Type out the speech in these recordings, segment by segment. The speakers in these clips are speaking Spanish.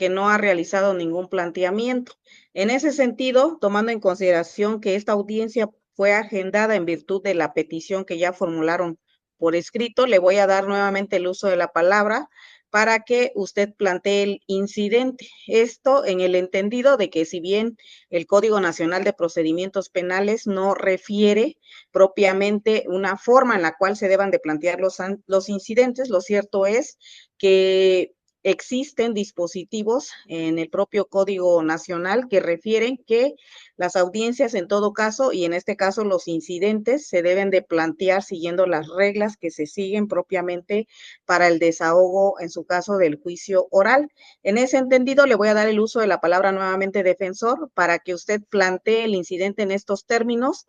porque no ha realizado ningún planteamiento. En ese sentido, tomando en consideración que esta audiencia fue agendada en virtud de la petición que ya formularon por escrito, le voy a dar nuevamente el uso de la palabra para que usted plantee el incidente. Esto en el entendido de que si bien el Código Nacional de Procedimientos Penales no refiere propiamente una forma en la cual se deban de plantear los incidentes, lo cierto es que existen dispositivos en el propio Código Nacional que refieren que las audiencias en todo caso, y en este caso los incidentes, se deben de plantear siguiendo las reglas que se siguen propiamente para el desahogo, en su caso, del juicio oral. En ese entendido, le voy a dar el uso de la palabra nuevamente defensor para que usted plantee el incidente en estos términos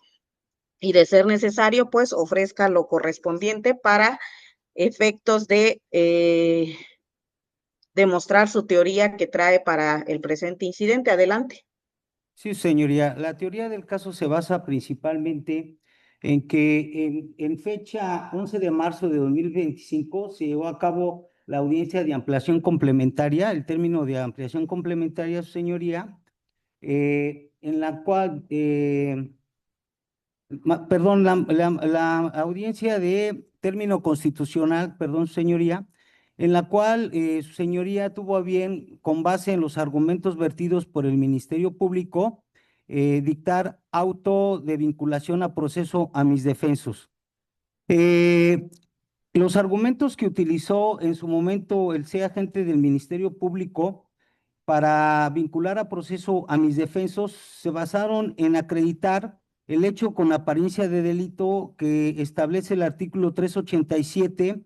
y, de ser necesario, pues ofrezca lo correspondiente para efectos de demostrar su teoría que trae para el presente incidente. Adelante. Sí, señoría. La teoría del caso se basa principalmente en que en fecha 11 de marzo de 2025 se llevó a cabo la audiencia de ampliación complementaria, el término de ampliación complementaria, su señoría, en la cual, perdón, la audiencia de término constitucional, perdón, su señoría, en la cual su señoría tuvo a bien, con base en los argumentos vertidos por el Ministerio Público, dictar auto de vinculación a proceso a mis defensos. Eh, los argumentos que utilizó en su momento el sea agente del Ministerio Público para vincular a proceso a mis defensos se basaron en acreditar el hecho con apariencia de delito que establece el artículo 387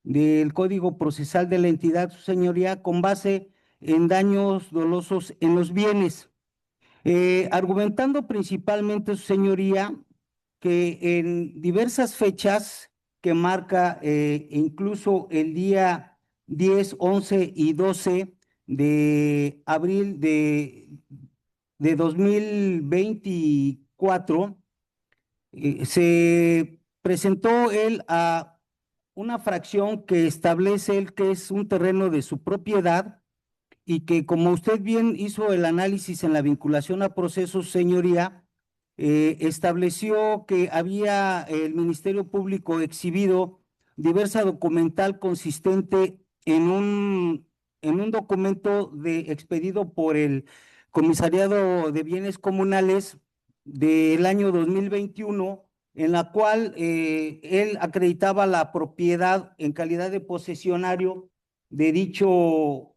del Código Procesal de la entidad, su señoría, con base en daños dolosos en los bienes, argumentando principalmente, su señoría, que en diversas fechas que marca incluso el día 10, 11 y 12 de abril de 2024, se presentó él a una fracción que establece él que es un terreno de su propiedad y que, como usted bien hizo el análisis en la vinculación a procesos, señoría, estableció que había el Ministerio Público exhibido diversa documental consistente en un documento expedido por el Comisariado de Bienes Comunales del año 2021, en la cual él acreditaba la propiedad en calidad de posesionario de dicho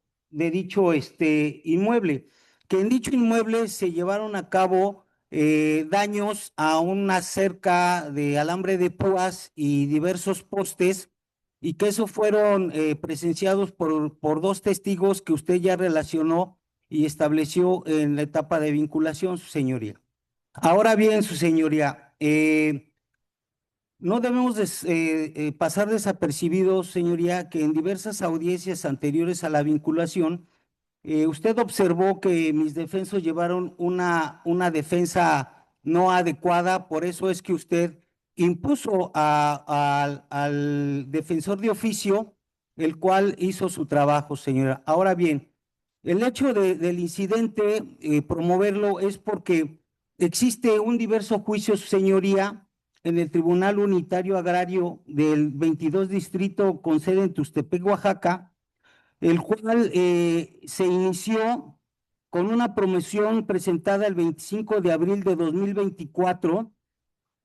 inmueble, que en dicho inmueble se llevaron a cabo daños a una cerca de alambre de púas y diversos postes, y que eso fueron presenciados por dos testigos que usted ya relacionó y estableció en la etapa de vinculación, su señoría. Ahora bien, su señoría, no debemos pasar desapercibidos, señoría, que en diversas audiencias anteriores a la vinculación, usted observó que mis defensos llevaron una defensa no adecuada, por eso es que usted impuso al defensor de oficio, el cual hizo su trabajo, señora. Ahora bien, el hecho del incidente, promoverlo es porque existe un diverso juicio, su señoría, en el Tribunal Unitario Agrario del 22 Distrito con sede en Tustepec, Oaxaca, el cual se inició con una promoción presentada el 25 de abril de 2024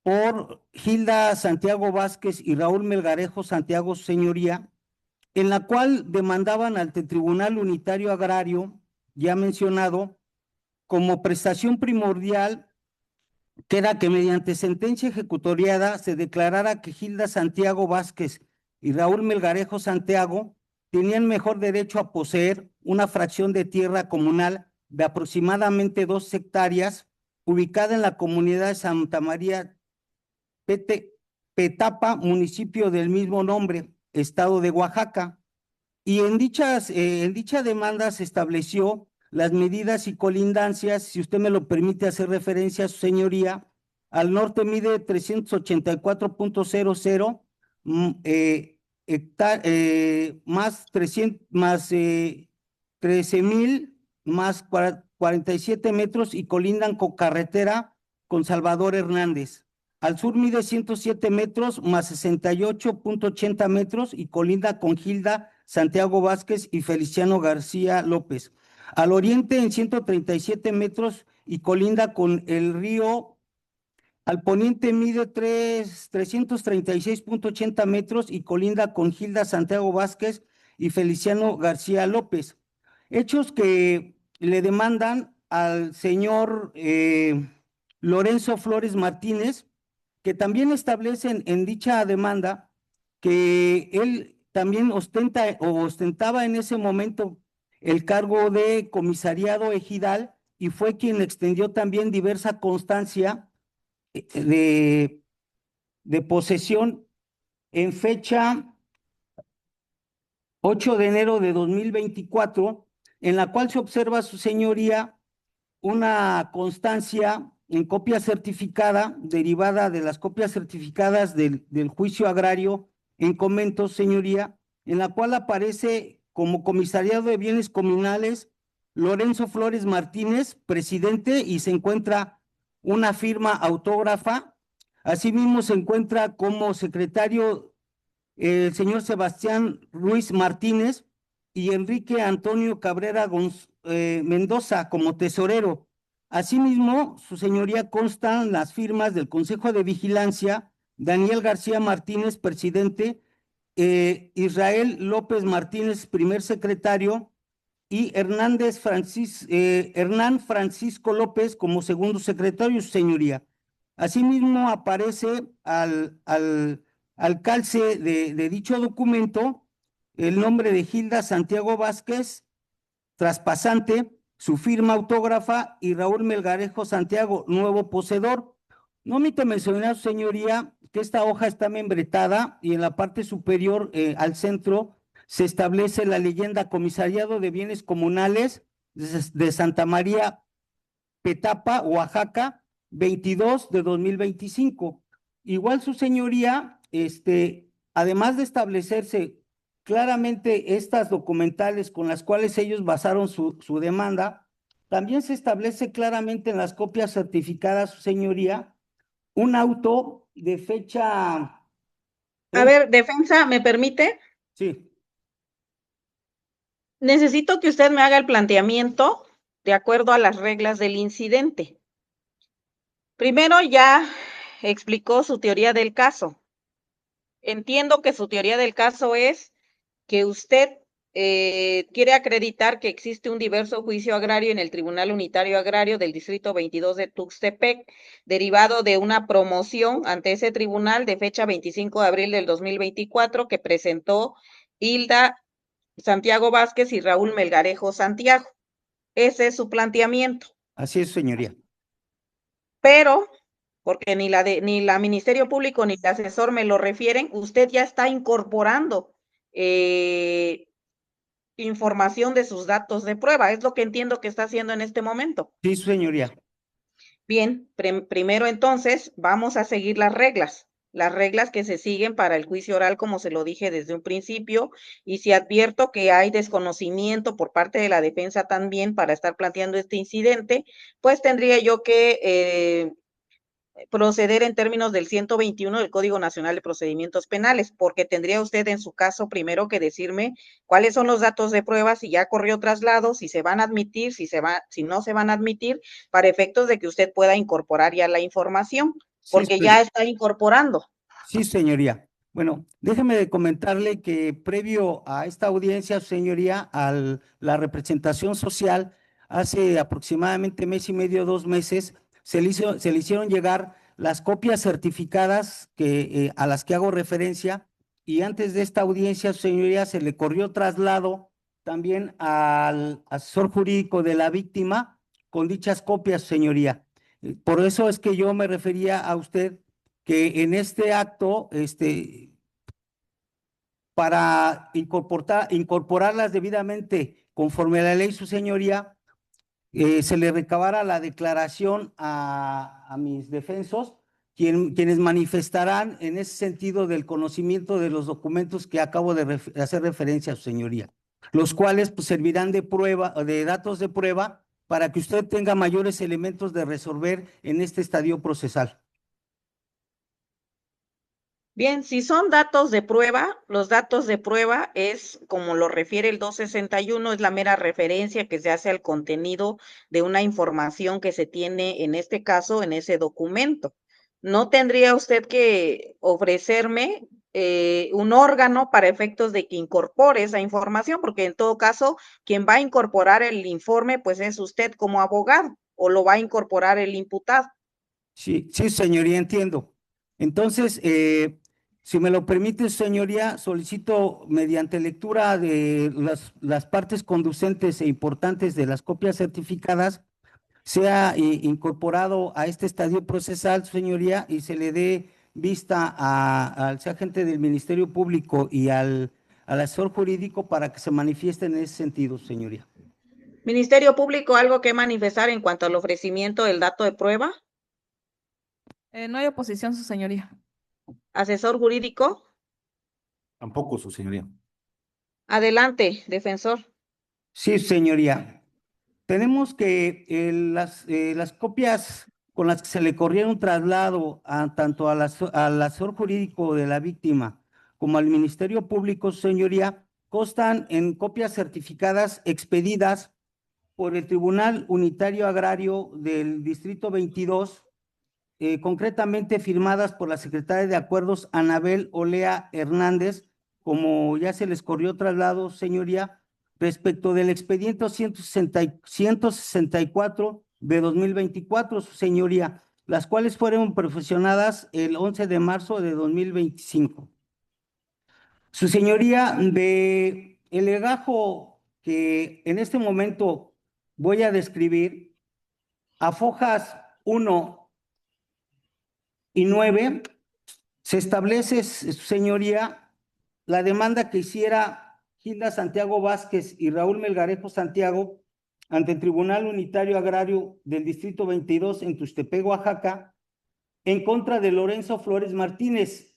por Hilda Santiago Vázquez y Raúl Melgarejo Santiago, señoría, en la cual demandaban al Tribunal Unitario Agrario, ya mencionado, como prestación primordial, que era que mediante sentencia ejecutoriada se declarara que Hilda Santiago Vázquez y Raúl Melgarejo Santiago tenían mejor derecho a poseer una fracción de tierra comunal de aproximadamente 2 hectáreas, ubicada en la comunidad de Santa María Petapa, municipio del mismo nombre, estado de Oaxaca. Y en dicha demanda se estableció las medidas y colindancias, si usted me lo permite hacer referencia, su señoría, al norte mide 384.00 más 300, más 13,000 más 47 metros y colindan con carretera con Salvador Hernández. Al sur mide 107 metros más 68,80 metros y colinda con Gilda Santiago Vázquez y Feliciano García López. Al oriente en 137 metros y colinda con el río. Al poniente mide 336,80 metros y colinda con Gilda Santiago Vázquez y Feliciano García López. Hechos que le demandan al señor Lorenzo Flores Martínez, que también establecen en dicha demanda que él también ostenta o ostentaba en ese momento el cargo de comisariado ejidal y fue quien extendió también diversa constancia de, de posesión en fecha 8 de enero de 2024, en la cual se observa, su señoría, una constancia en copia certificada derivada de las copias certificadas del juicio agrario en comentos, señoría, en la cual aparece como comisariado de bienes comunales Lorenzo Flores Martínez, presidente, y se encuentra una firma autógrafa. Asimismo, se encuentra como secretario el señor Sebastián Ruiz Martínez y Enrique Antonio Cabrera Mendoza como tesorero. Asimismo, su señoría, constan las firmas del Consejo de Vigilancia, Daniel García Martínez, presidente, Israel López Martínez, primer secretario, y Hernán Francisco López como segundo secretario, su señoría. Asimismo, aparece al calce de dicho documento el nombre de Gilda Santiago Vázquez, traspasante, su firma autógrafa, y Raúl Melgarejo Santiago, nuevo poseedor. No omito mencionar, señoría, que esta hoja está membretada y en la parte superior, al centro, se establece la leyenda Comisariado de Bienes Comunales de Santa María Petapa, Oaxaca, 22 de 2025. Igual, su señoría, además de establecerse claramente estas documentales con las cuales ellos basaron su demanda, también se establece claramente en las copias certificadas, su señoría, un auto de fecha. A ver, defensa, ¿me permite? Sí, Necesito que usted me haga el planteamiento de acuerdo a las reglas del incidente. Primero ya explicó su teoría del caso. Entiendo que su teoría del caso es que usted quiere acreditar que existe un diverso juicio agrario en el Tribunal Unitario Agrario del Distrito 22 de Tuxtepec, derivado de una promoción ante ese tribunal de fecha 25 de abril del 2024 que presentó Hilda Santiago Vázquez y Raúl Melgarejo Santiago. Ese es su planteamiento. así es, señoría. Pero, porque ni la Ministerio Público ni el asesor me lo refieren, usted ya está incorporando información de sus datos de prueba. Es lo que entiendo que está haciendo en este momento. Sí, señoría. Bien, primero entonces vamos a seguir las reglas que se siguen para el juicio oral, como se lo dije desde un principio, y si advierto que hay desconocimiento por parte de la defensa también para estar planteando este incidente, pues tendría yo que proceder en términos del 121 del Código Nacional de Procedimientos Penales, porque tendría usted en su caso primero que decirme cuáles son los datos de prueba, si ya corrió traslado, si se van a admitir, si no se van a admitir, para efectos de que usted pueda incorporar ya la información, Sí, porque ya está incorporando. sí, señoría. Bueno, déjeme de comentarle que previo a esta audiencia, señoría, a la representación social, hace aproximadamente mes y medio, 2 meses, se le hicieron llegar las copias certificadas a las que hago referencia, y antes de esta audiencia, señoría, se le corrió traslado también al asesor jurídico de la víctima con dichas copias, señoría. Por eso es que yo me refería a usted que en este acto, para incorporarlas debidamente conforme a la ley, su señoría, se le recabara la declaración a mis defensos, quienes manifestarán en ese sentido del conocimiento de los documentos que acabo de hacer referencia a su señoría. los cuales pues, servirán de prueba, de datos de prueba, para que usted tenga mayores elementos de resolver en este estadio procesal. Bien, si son datos de prueba, los datos de prueba es, como lo refiere el 261, es la mera referencia que se hace al contenido de una información que se tiene, en este caso, en ese documento. No tendría usted que ofrecerme un órgano para efectos de que incorpore esa información, porque en todo caso, quien va a incorporar el informe, pues es usted como abogado, o lo va a incorporar el imputado. Sí, sí, señoría, entiendo. Entonces, si me lo permite, señoría, solicito mediante lectura de las partes conducentes e importantes de las copias certificadas, sea incorporado a este estadio procesal, señoría, y se le dé vista al agente del Ministerio Público y al asesor jurídico para que se manifiesten en ese sentido, señoría. Ministerio Público, ¿algo que manifestar en cuanto al ofrecimiento del dato de prueba? No hay oposición, su señoría. Asesor jurídico, Tampoco, su señoría. adelante, defensor. Sí, señoría. Tenemos que las copias con las que se le corriera un traslado tanto al asesor jurídico de la víctima como al Ministerio Público, señoría, constan en copias certificadas expedidas por el Tribunal Unitario Agrario del Distrito 22, concretamente firmadas por la secretaria de Acuerdos Anabel Olea Hernández, como ya se les corrió traslado, señoría, respecto del expediente 164 de 2024, su señoría, las cuales fueron perfeccionadas el 11 de marzo de 2025. Su señoría, de el legajo que en este momento voy a describir, a fojas 1 y 9, se establece, su señoría, la demanda que hiciera Gilda Santiago Vázquez y Raúl Melgarejo Santiago ante el Tribunal Unitario Agrario del Distrito 22 en Tuxtepec, Oaxaca, en contra de Lorenzo Flores Martínez.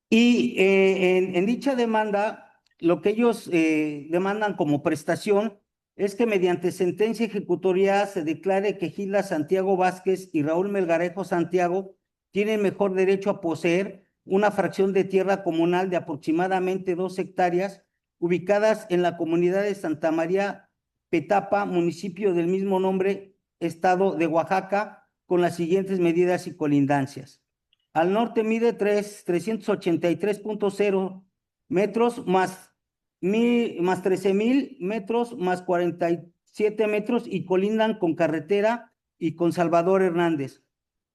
Y en dicha demanda, lo que ellos demandan como prestación es que mediante sentencia ejecutoria se declare que Gilda Santiago Vázquez y Raúl Melgarejo Santiago tienen mejor derecho a poseer una fracción de tierra comunal de aproximadamente 2 hectáreas ubicadas en la comunidad de Santa María Petapa, municipio del mismo nombre, estado de Oaxaca, con las siguientes medidas y colindancias. Al norte mide 383.0 metros más 13,000 metros más 47 metros y colindan con carretera y con Salvador Hernández.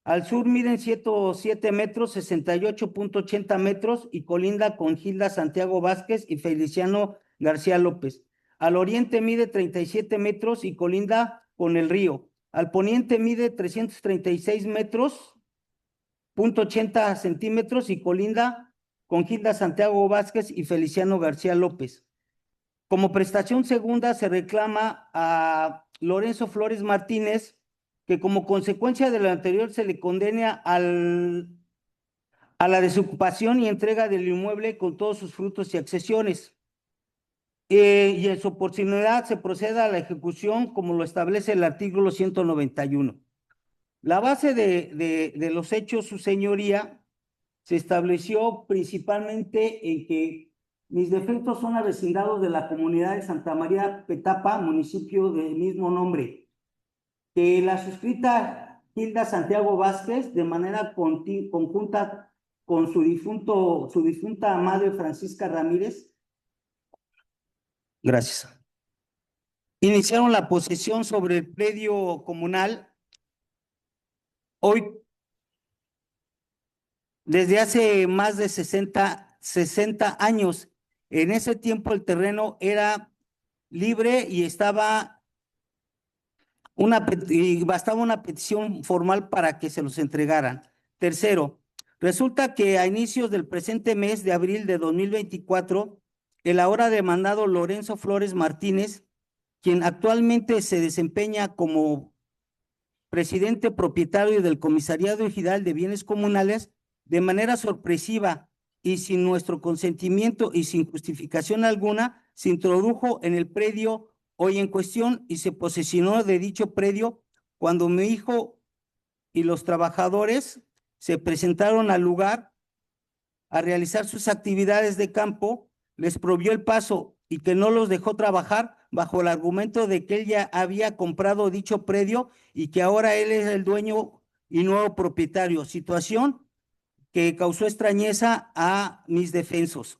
Al sur miden 107 metros, 68.80 metros y colinda con Gilda Santiago Vázquez y Feliciano García López. Al oriente mide 37 metros y colinda con el río. Al poniente mide 336 metros, 0.80 centímetros y colinda con Gilda Santiago Vázquez y Feliciano García López. Como prestación segunda se reclama a Lorenzo Flores Martínez que como consecuencia de lo anterior se le condene a la desocupación y entrega del inmueble con todos sus frutos y accesiones. Y en su oportunidad se proceda a la ejecución como lo establece el artículo 191. La base de los hechos, su señoría, se estableció principalmente en que mis defectos son avecindados de la comunidad de Santa María Petapa, municipio del mismo nombre, que la suscrita Gilda Santiago Vázquez, de manera conjunta con su difunta madre Francisca Ramírez, gracias, iniciaron la posesión sobre el predio comunal. Hoy, desde hace más de 60 años, en ese tiempo el terreno era libre y bastaba una petición formal para que se los entregaran. Tercero, resulta que a inicios del presente mes de abril de 2024, el ahora demandado Lorenzo Flores Martínez, quien actualmente se desempeña como presidente propietario del Comisariado Ejidal de Bienes Comunales, de manera sorpresiva y sin nuestro consentimiento y sin justificación alguna, se introdujo en el predio hoy en cuestión y se posesionó de dicho predio cuando mi hijo y los trabajadores se presentaron al lugar a realizar sus actividades de campo, les prohibió el paso y que no los dejó trabajar bajo el argumento de que él ya había comprado dicho predio y que ahora él es el dueño y nuevo propietario, situación que causó extrañeza a mis defensos.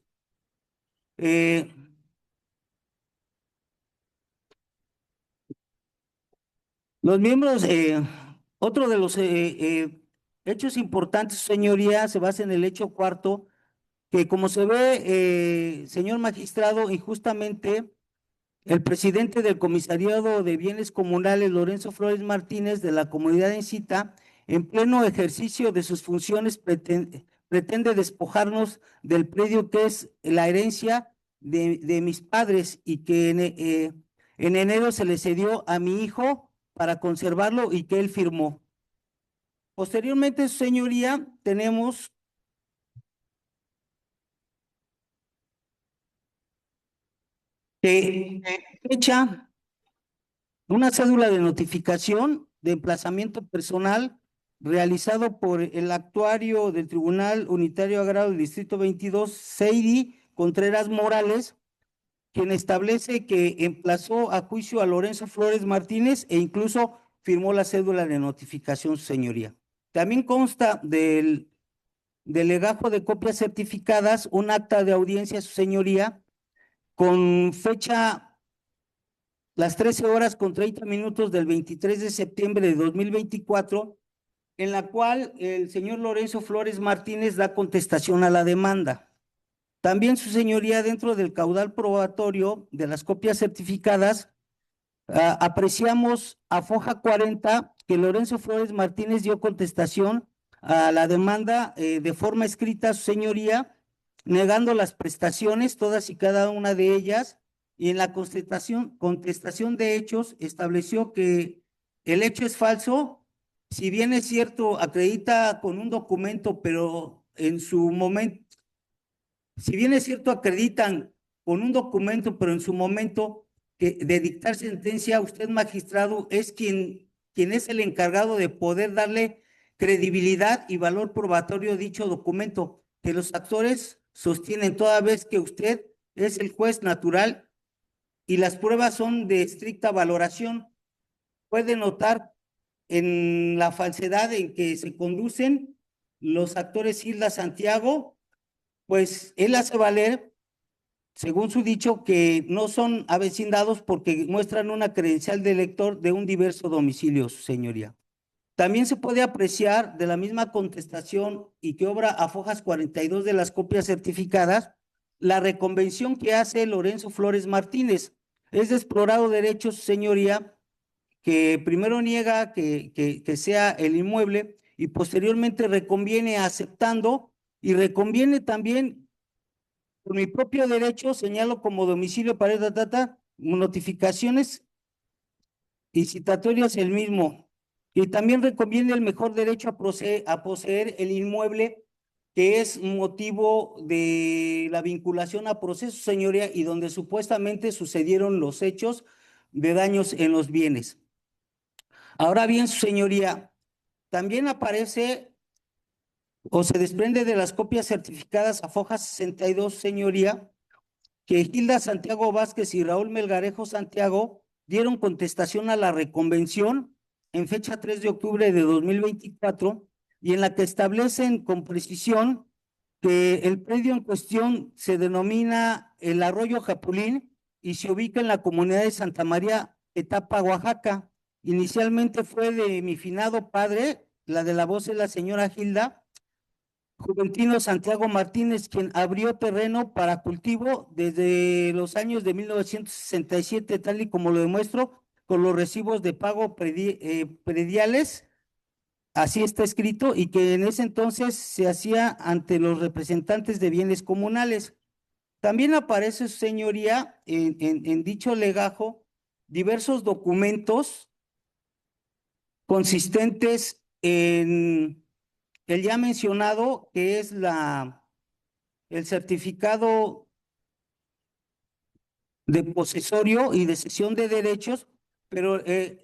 Los miembros, otro de los hechos importantes, señoría, se basa en el hecho cuarto, que como se ve, señor magistrado, injustamente, el presidente del Comisariado de Bienes Comunales, Lorenzo Flores Martínez, de la comunidad de Encita, en pleno ejercicio de sus funciones, pretende despojarnos del predio que es la herencia de mis padres y que en enero se le cedió a mi hijo para conservarlo y que él firmó. Posteriormente, su señoría, tenemos que fecha una cédula de notificación de emplazamiento personal realizado por el actuario del Tribunal Unitario Agrario del Distrito 22, Seidi Contreras Morales, quien establece que emplazó a juicio a Lorenzo Flores Martínez e incluso firmó la cédula de notificación, su señoría. También consta del legajo de copias certificadas un acta de audiencia, su señoría, con fecha las 13:30 del 23 de septiembre de 2024, en la cual el señor Lorenzo Flores Martínez da contestación a la demanda. También, su señoría, dentro del caudal probatorio de las copias certificadas, apreciamos a foja 40 que Lorenzo Flores Martínez dio contestación a la demanda de forma escrita, su señoría, negando las prestaciones, todas y cada una de ellas, y en la contestación de hechos estableció que el hecho es falso, si bien es cierto, acredita con un documento, pero en su momento, si bien es cierto, acreditan con un documento, pero en su momento que de dictar sentencia, usted, magistrado, es quien es el encargado de poder darle credibilidad y valor probatorio a dicho documento, que los actores sostienen toda vez que usted es el juez natural y las pruebas son de estricta valoración. Puede notar en la falsedad en que se conducen los actores Hilda Santiago, pues él hace valer, según su dicho, que no son avecindados porque muestran una credencial de elector de un diverso domicilio, su señoría. También se puede apreciar de la misma contestación y que obra a fojas 42 de las copias certificadas, la reconvención que hace Lorenzo Flores Martínez. Es de explorado derecho, su señoría, que primero niega que sea el inmueble y posteriormente reconviene aceptando y reconviene también por mi propio derecho, señalo como domicilio para notificaciones y citatorios el mismo. Y también recomienda el mejor derecho a poseer el inmueble que es motivo de la vinculación a proceso, señoría, y donde supuestamente sucedieron los hechos de daños en los bienes. Ahora bien, su señoría, también aparece o se desprende de las copias certificadas a foja 62, señoría, que Hilda Santiago Vázquez y Raúl Melgarejo Santiago dieron contestación a la reconvención en fecha 3 de octubre de 2024 y en la que establecen con precisión que el predio en cuestión se denomina el Arroyo Japulín y se ubica en la comunidad de Santa María, Etapa, Oaxaca. Inicialmente fue de mi finado padre, la de la voz es la señora Hilda Juventino Santiago Martínez, quien abrió terreno para cultivo desde los años de 1967, tal y como lo demuestro con los recibos de pago prediales, así está escrito, y que en ese entonces se hacía ante los representantes de bienes comunales. También aparece, su señoría, en dicho legajo, diversos documentos consistentes en el ya mencionado, que es el certificado de posesorio y de cesión de derechos, pero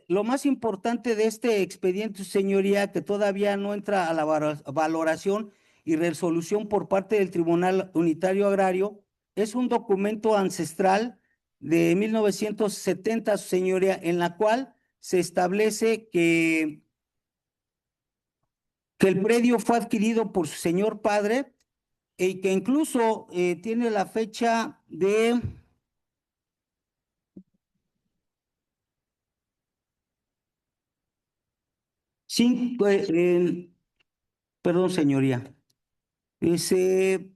lo más importante de este expediente, señoría, que todavía no entra a la valoración y resolución por parte del Tribunal Unitario Agrario, es un documento ancestral de 1970, señoría, en la cual se establece que el predio fue adquirido por su señor padre y que incluso tiene la fecha de cinco, perdón, señoría, ese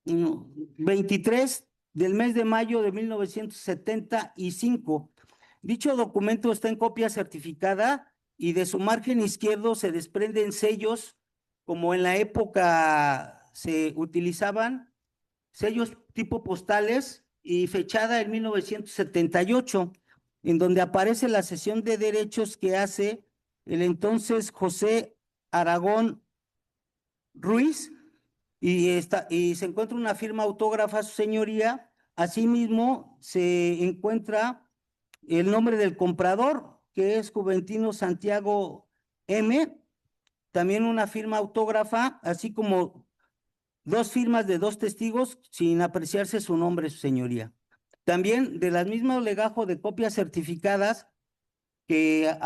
23 del mes de mayo de 1975. Dicho documento está en copia certificada y de su margen izquierdo se desprenden sellos, como en la época se utilizaban, sellos tipo postales y fechada en 1978, en donde aparece la cesión de derechos que hace el entonces José Aragón Ruiz y se encuentra una firma autógrafa, su señoría. Asimismo, se encuentra el nombre del comprador, que es Juventino Santiago M., también una firma autógrafa, así como dos firmas de dos testigos, sin apreciarse su nombre, su señoría. También de las mismas legajo de copias certificadas, que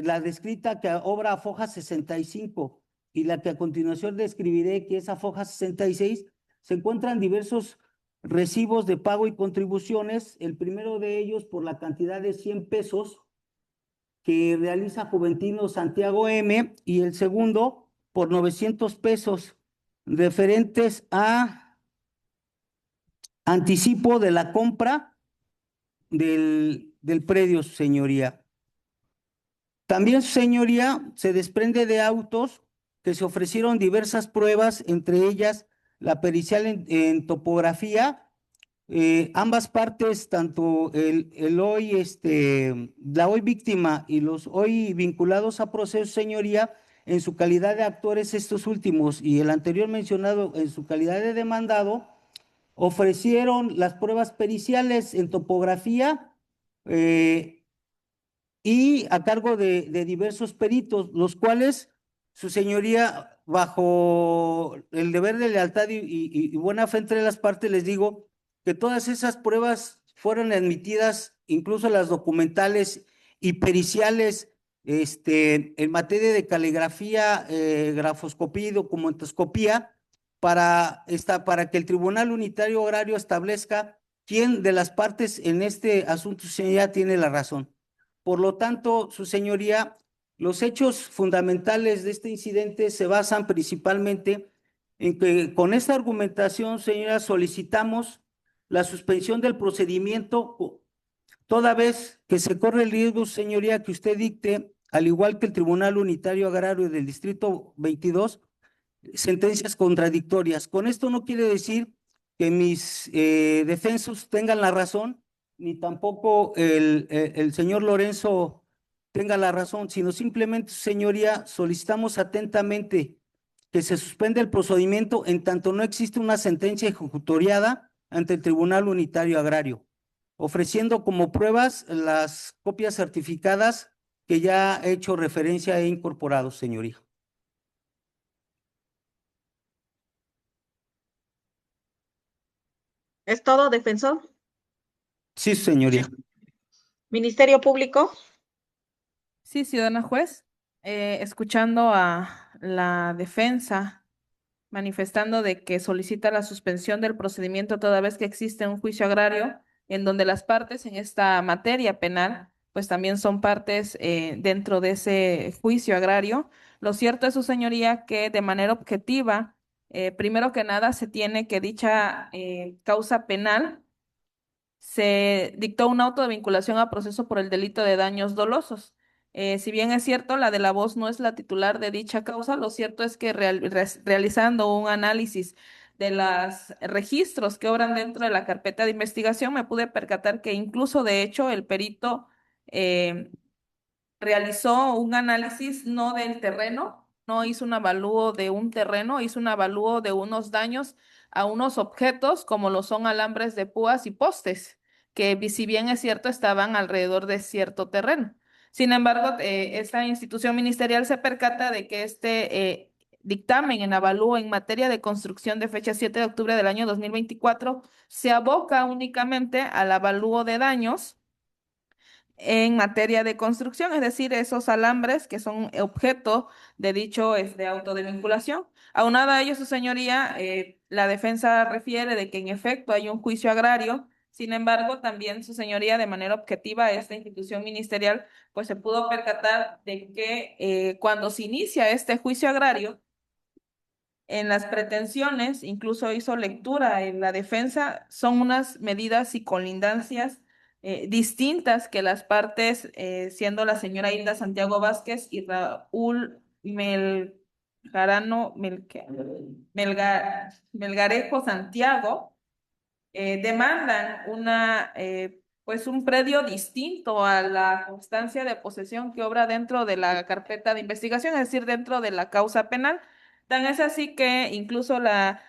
la descrita que obra a foja 65 y la que a continuación describiré, que es a foja 66, se encuentran diversos recibos de pago y contribuciones, el primero de ellos por la cantidad de 100 pesos que realiza Juventino Santiago M., y el segundo por 900 pesos referentes a anticipo de la compra del predio, su señoría. También, su señoría, se desprende de autos que se ofrecieron diversas pruebas, entre ellas la pericial en topografía. Ambas partes, tanto el hoy, la hoy víctima y los hoy vinculados a proceso, señoría, en su calidad de actores, estos últimos, y el anterior mencionado en su calidad de demandado, ofrecieron las pruebas periciales en topografía, y a cargo de diversos peritos, los cuales su señoría, bajo el deber de lealtad y buena fe entre las partes, les digo que todas esas pruebas fueron admitidas, incluso las documentales y periciales, en materia de caligrafía, grafoscopía y documentoscopía, para que el Tribunal Unitario Agrario establezca quién de las partes en este asunto, señoría, tiene la razón. Por lo tanto, su señoría, los hechos fundamentales de este incidente se basan principalmente en que con esta argumentación, señora, solicitamos la suspensión del procedimiento, toda vez que se corre el riesgo, señoría, que usted dicte, al igual que el Tribunal Unitario Agrario del Distrito 22, sentencias contradictorias. Con esto no quiere decir que mis defensos tengan la razón, ni tampoco el señor Lorenzo tenga la razón, sino simplemente, señoría, solicitamos atentamente que se suspenda el procedimiento en tanto no existe una sentencia ejecutoriada ante el Tribunal Unitario Agrario, ofreciendo como pruebas las copias certificadas que ya he hecho referencia e incorporado, señoría. ¿Es todo, defensor? Sí, señoría. Ministerio Público. Sí, ciudadana juez, escuchando a la defensa manifestando de que solicita la suspensión del procedimiento toda vez que existe un juicio agrario en donde las partes en esta materia penal pues también son partes dentro de ese juicio agrario. Lo cierto es, su señoría, que de manera objetiva, primero que nada, se tiene que dicha causa penal se dictó un auto de vinculación a proceso por el delito de daños dolosos. Si bien es cierto, la de la voz no es la titular de dicha causa, lo cierto es que realizando un análisis de los registros que obran dentro de la carpeta de investigación, me pude percatar que incluso, de hecho, el perito eh, realizó un análisis no del terreno, no hizo un avalúo de un terreno, hizo un avalúo de unos daños a unos objetos como lo son alambres de púas y postes, que si bien es cierto estaban alrededor de cierto terreno. Sin embargo, esta institución ministerial se percata de que este dictamen en avalúo en materia de construcción de fecha 7 de octubre del año 2024 se aboca únicamente al avalúo de daños en materia de construcción, es decir, esos alambres que son objeto de dicho auto de vinculación. Aunado a ello, su señoría, la defensa refiere de que en efecto hay un juicio agrario. Sin embargo, también su señoría, de manera objetiva, esta institución ministerial, pues se pudo percatar de que cuando se inicia este juicio agrario, en las pretensiones, incluso hizo lectura en la defensa, son unas medidas y colindancias distintas que las partes, siendo la señora Hilda Santiago Vázquez y Raúl Melgarejo Santiago, demandan pues un predio distinto a la constancia de posesión que obra dentro de la carpeta de investigación, es decir, dentro de la causa penal. Tan es así que incluso la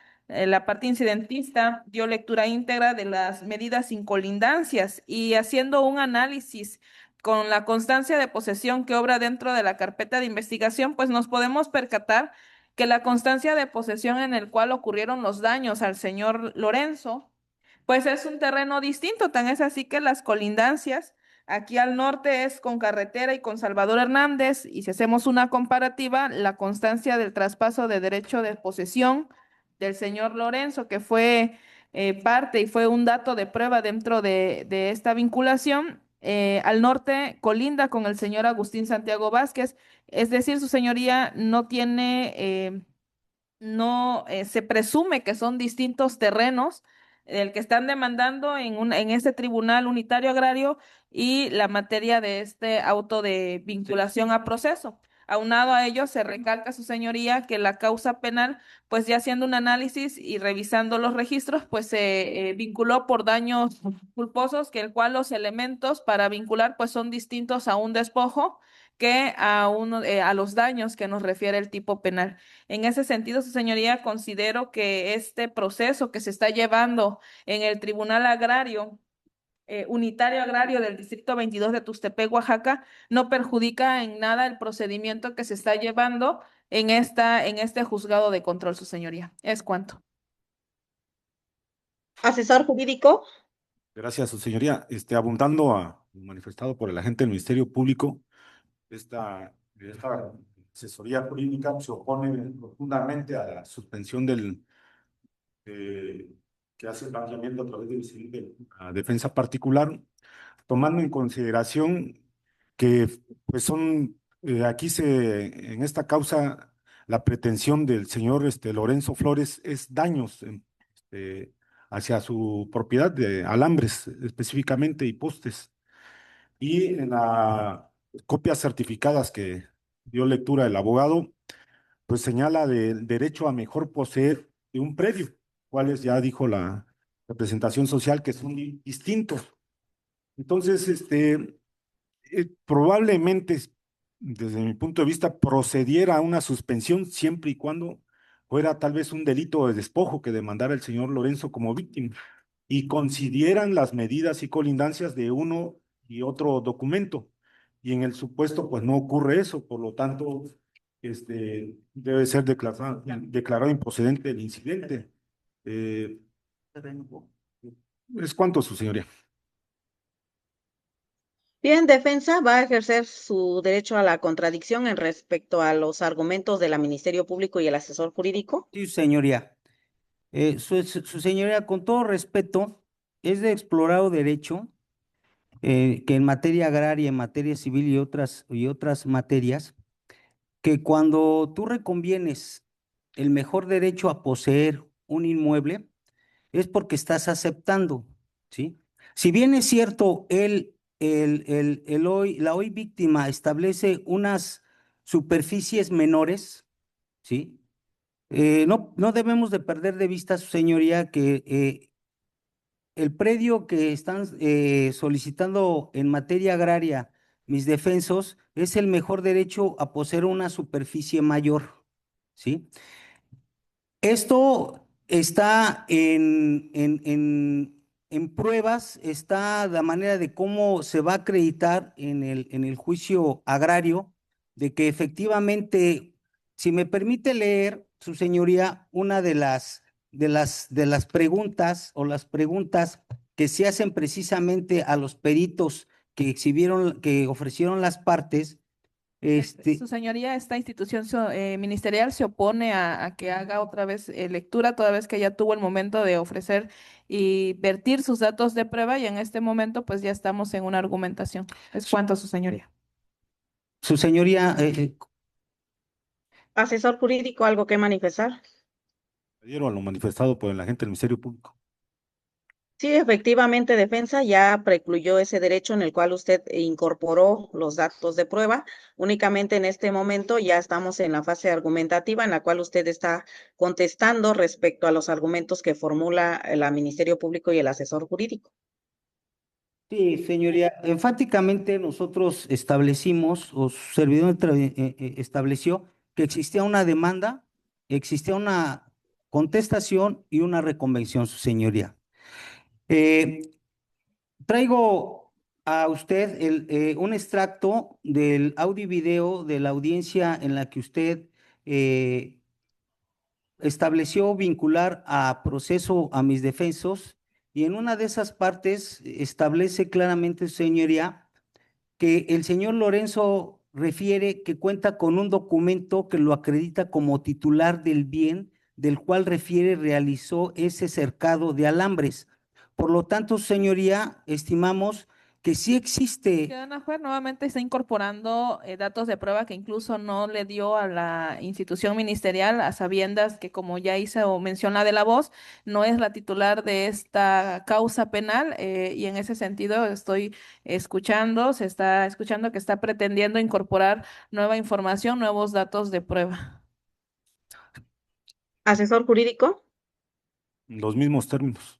parte incidentista dio lectura íntegra de las medidas sin colindancias y haciendo un análisis con la constancia de posesión que obra dentro de la carpeta de investigación, pues nos podemos percatar que la constancia de posesión en el cual ocurrieron los daños al señor Lorenzo, pues es un terreno distinto, tan es así que las colindancias, aquí al norte es con Carretera y con Salvador Hernández, y si hacemos una comparativa, la constancia del traspaso de derecho de posesión del señor Lorenzo, que fue parte y fue un dato de prueba dentro de esta vinculación, al norte colinda con el señor Agustín Santiago Vázquez, es decir, su señoría no tiene... no se presume que son distintos terrenos el que están demandando en este tribunal unitario agrario y la materia de este auto de vinculación a proceso. Aunado a ello, se recalca su señoría que la causa penal, pues ya haciendo un análisis y revisando los registros, pues se vinculó por daños culposos, que el cual los elementos para vincular pues son distintos a un despojo que a los daños que nos refiere el tipo penal. En ese sentido, su señoría, considero que este proceso que se está llevando en el Tribunal Agrario, Unitario Agrario del Distrito 22 de Tuxtepec, Oaxaca, no perjudica en nada el procedimiento que se está llevando en este juzgado de control, su señoría. Es cuanto. Asesor jurídico. Gracias, su señoría. Abundando a lo manifestado por el agente del Ministerio Público, esta asesoría jurídica se opone profundamente a la suspensión que hace el planteamiento a través de la defensa particular, tomando en consideración que pues en esta causa la pretensión del señor Lorenzo Flores es daños hacia su propiedad de alambres específicamente y postes. Y en las copias certificadas que dio lectura el abogado, pues señala del derecho a mejor poseer de un predio, cuales ya dijo la representación social que son distintos. Entonces, probablemente, desde mi punto de vista, procediera a una suspensión siempre y cuando fuera tal vez un delito de despojo que demandara el señor Lorenzo como víctima y consideran las medidas y colindancias de uno y otro documento. Y en el supuesto, pues no ocurre eso, por lo tanto, debe ser declarado improcedente el incidente. ¿Es cuánto, su señoría? Bien, defensa va a ejercer su derecho a la contradicción en respecto a los argumentos del Ministerio Público y el asesor jurídico. Sí, señoría. Su señoría, con todo respeto, es de explorado derecho que en materia agraria, en materia civil y otras materias, que cuando tú reconvienes el mejor derecho a poseer un inmueble, es porque estás aceptando, ¿sí? Si bien es cierto, la hoy víctima establece unas superficies menores, ¿sí? No debemos de perder de vista, su señoría, que el predio que están solicitando en materia agraria mis defensos es el mejor derecho a poseer una superficie mayor, ¿sí? Esto está en pruebas, está la manera de cómo se va a acreditar en el juicio agrario, de que efectivamente, si me permite leer, su señoría, una de las preguntas o las preguntas que se hacen precisamente a los peritos que exhibieron, que ofrecieron las partes, Su señoría, esta institución ministerial se opone a que haga otra vez lectura, toda vez que ya tuvo el momento de ofrecer y vertir sus datos de prueba y en este momento pues ya estamos en una argumentación. Es cuanto, su señoría. su señoría, Asesor jurídico, ¿algo que manifestar? Adhiero a lo manifestado por el agente del Ministerio Público. Sí, efectivamente, defensa ya precluyó ese derecho en el cual usted incorporó los datos de prueba. Únicamente en este momento ya estamos en la fase argumentativa en la cual usted está contestando respecto a los argumentos que formula el Ministerio Público y el asesor jurídico. sí, señoría, enfáticamente nosotros establecimos, o su servidor estableció que existía una demanda, existía una contestación y una reconvención, su señoría. Eh, Traigo a usted un extracto del audio y video de la audiencia en la que usted eh, estableció vincular a proceso a mis defensos y en una de esas partes establece claramente, señoría, que el señor Lorenzo refiere que cuenta con un documento que lo acredita como titular del bien del cual refiere realizó ese cercado de alambres. Por lo tanto, señoría, estimamos que sí existe. Ciudadana Juez nuevamente está incorporando datos de prueba que incluso no le dio a la institución ministerial a sabiendas que como ya hizo mención la de la voz, no es la titular de esta causa penal y en ese sentido estoy escuchando, se está escuchando que está pretendiendo incorporar nueva información, nuevos datos de prueba. Asesor jurídico, Los mismos términos.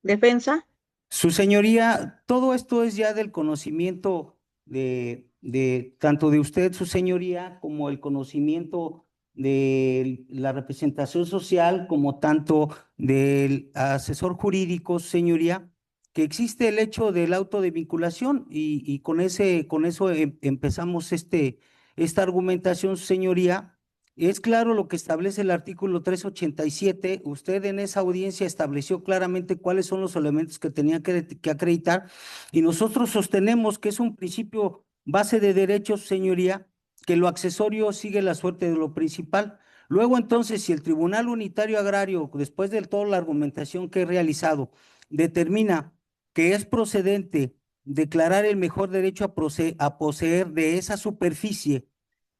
defensa. Su señoría, todo esto es ya del conocimiento de tanto de usted, su señoría, como el conocimiento de la representación social, como tanto del asesor jurídico, su señoría, que existe el hecho del auto de vinculación y con eso empezamos esta argumentación, su señoría. Es claro lo que establece el artículo 387. Usted en esa audiencia estableció claramente cuáles son los elementos que tenía que acreditar y nosotros sostenemos que es un principio base de derechos, señoría, que lo accesorio sigue la suerte de lo principal. Luego, entonces, si el Tribunal Unitario Agrario, después de toda la argumentación que he realizado, determina que es procedente declarar el mejor derecho a poseer de esa superficie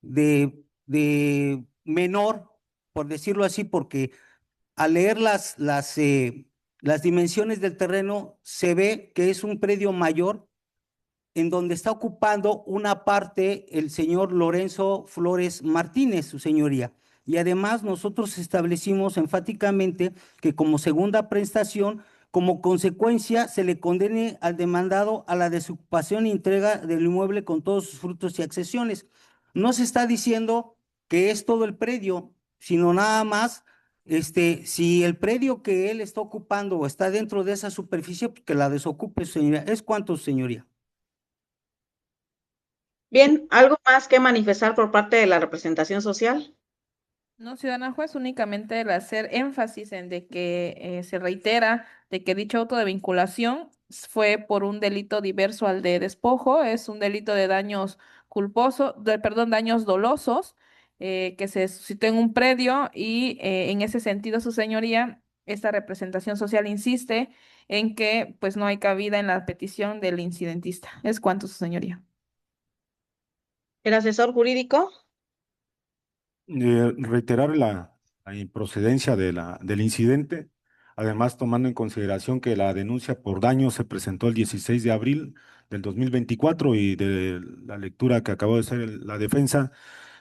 de menor, por decirlo así, porque al leer las dimensiones del terreno se ve que es un predio mayor en donde está ocupando una parte el señor Lorenzo Flores Martínez, su señoría. Y además nosotros establecimos enfáticamente que como segunda prestación, como consecuencia, se le condene al demandado a la desocupación e entrega del inmueble con todos sus frutos y accesiones. No se está diciendo que es todo el predio, sino nada más, si el predio que él está ocupando está dentro de esa superficie, pues que la desocupe, señoría. ¿Es cuánto, señoría? Bien, ¿algo más que manifestar por parte de la representación social? No, ciudadana juez, únicamente el hacer énfasis en de que se reitera de que dicho auto de vinculación fue por un delito diverso al de despojo, es un delito de daños perdón, daños dolosos que se suscitó en un predio y en ese sentido, su señoría, esta representación social insiste en que pues no hay cabida en la petición del incidentista. Es cuanto, su señoría. El asesor jurídico. Reiterar la improcedencia del incidente, además tomando en consideración que la denuncia por daño se presentó el 16 de abril del 2024 y de la lectura que acabó de hacer la defensa,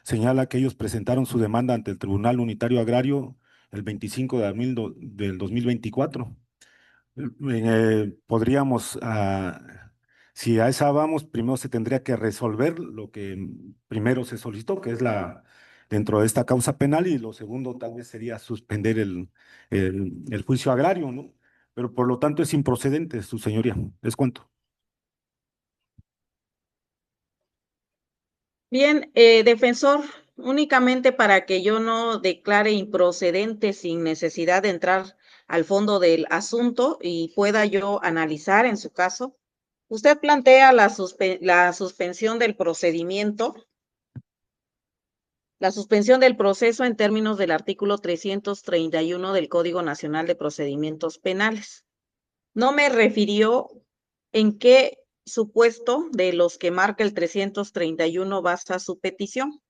señala que ellos presentaron su demanda ante el Tribunal Unitario Agrario el 25 de abril del 2024. Podríamos, si a esa vamos, primero se tendría que resolver lo que primero se solicitó, que es dentro de esta causa penal, y lo segundo tal vez sería suspender el juicio agrario, ¿no? Pero por lo tanto es improcedente, su señoría. ¿Es cuánto? Bien, defensor, únicamente para que yo no declare improcedente sin necesidad de entrar al fondo del asunto y pueda yo analizar en su caso, usted plantea la suspensión del procedimiento, la suspensión del proceso en términos del artículo 331 del Código Nacional de Procedimientos Penales. No me refirió en qué supuesto de los que marca el 331 basa su petición.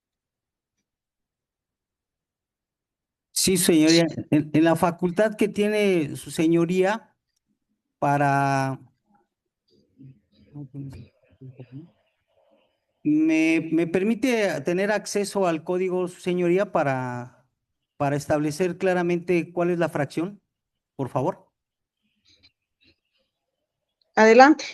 Sí, señoría, en la facultad que tiene su señoría para... ¿Me permite tener acceso al código, su señoría, para establecer claramente cuál es la fracción, por favor? Adelante.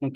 Ok.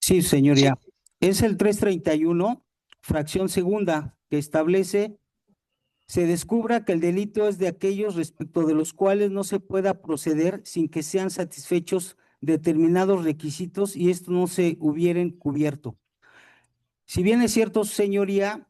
Sí, señoría. Es el 331, fracción segunda, que establece: se descubra que el delito es de aquellos respecto de los cuales no se pueda proceder sin que sean satisfechos determinados requisitos y esto no se hubieren cubierto. Si bien es cierto, señoría,